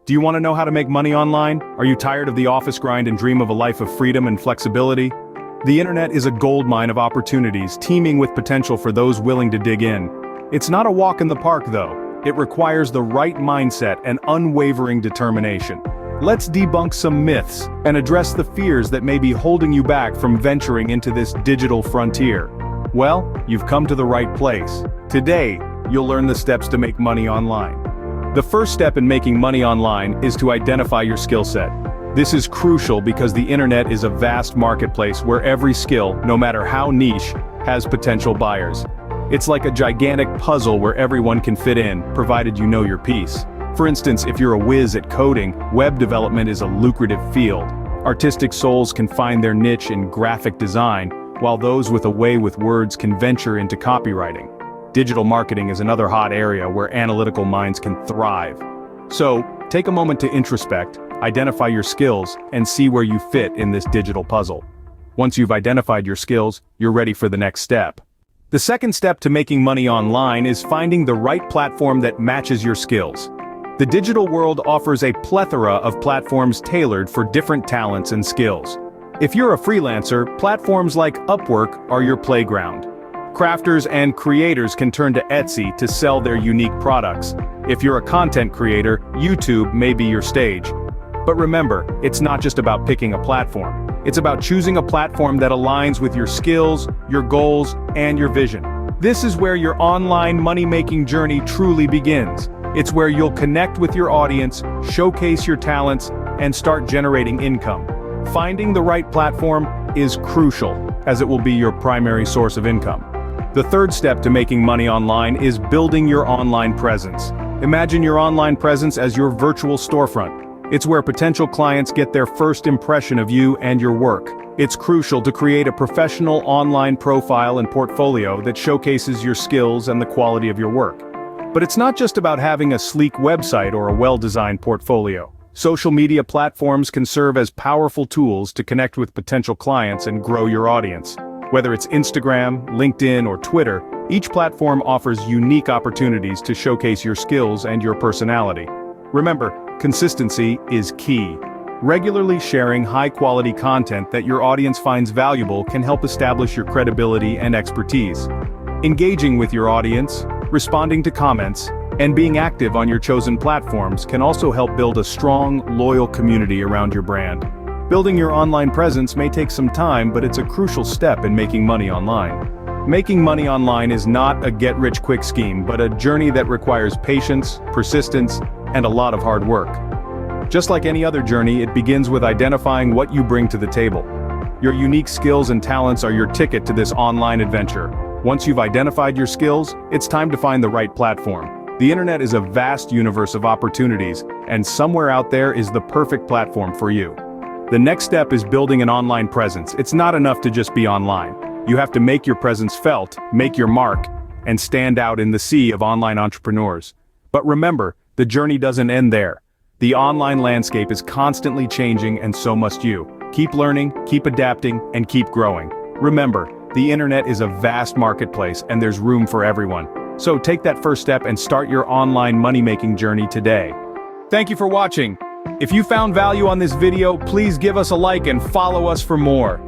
Do you want to know how to make money online? Are you tired of the office grind and dream of a life of freedom and flexibility? The internet is a goldmine of opportunities, teeming with potential for those willing to dig in. It's not a walk in the park though. It requires the right mindset and unwavering determination. Let's debunk some myths and address the fears that may be holding you back from venturing into this digital frontier. Well, you've come to the right place. Today, you'll learn the steps to make money online. The first step in making money online is to identify your skill set. This is crucial because the internet is a vast marketplace where every skill, no matter how niche, has potential buyers. It's like a gigantic puzzle where everyone can fit in, provided you know your piece. For instance, if you're a whiz at coding, web development is a lucrative field. Artistic souls can find their niche in graphic design, while those with a way with words can venture into copywriting. Digital marketing is another hot area where analytical minds can thrive. So, take a moment to introspect, identify your skills, and see where you fit in this digital puzzle. Once you've identified your skills, you're ready for the next step. The second step to making money online is finding the right platform that matches your skills. The digital world offers a plethora of platforms tailored for different talents and skills. If you're a freelancer, platforms like Upwork are your playground. Crafters and creators can turn to Etsy to sell their unique products. If you're a content creator, YouTube may be your stage. But remember, it's not just about picking a platform. It's about choosing a platform that aligns with your skills, your goals, and your vision. This is where your online money-making journey truly begins. It's where you'll connect with your audience, showcase your talents, and start generating income. Finding the right platform is crucial, as it will be your primary source of income. The third step to making money online is building your online presence. Imagine your online presence as your virtual storefront. It's where potential clients get their first impression of you and your work. It's crucial to create a professional online profile and portfolio that showcases your skills and the quality of your work. But it's not just about having a sleek website or a well-designed portfolio. Social media platforms can serve as powerful tools to connect with potential clients and grow your audience. Whether it's Instagram, LinkedIn, or Twitter, each platform offers unique opportunities to showcase your skills and your personality. Remember, consistency is key. Regularly sharing high-quality content that your audience finds valuable can help establish your credibility and expertise. Engaging with your audience, responding to comments, and being active on your chosen platforms can also help build a strong, loyal community around your brand. Building your online presence may take some time, but it's a crucial step in making money online. Making money online is not a get-rich-quick scheme, but a journey that requires patience, persistence, and a lot of hard work. Just like any other journey, it begins with identifying what you bring to the table. Your unique skills and talents are your ticket to this online adventure. Once you've identified your skills, it's time to find the right platform. The internet is a vast universe of opportunities, and somewhere out there is the perfect platform for you. The next step is building an online presence. It's not enough to just be online. You have to make your presence felt, make your mark, and stand out in the sea of online entrepreneurs. But remember, the journey doesn't end there. The online landscape is constantly changing, and so must you. Keep learning, keep adapting, and keep growing. Remember, the internet is a vast marketplace, and there's room for everyone. So take that first step and start your online money-making journey today. Thank you for watching. If you found value on this video, please give us a like and follow us for more.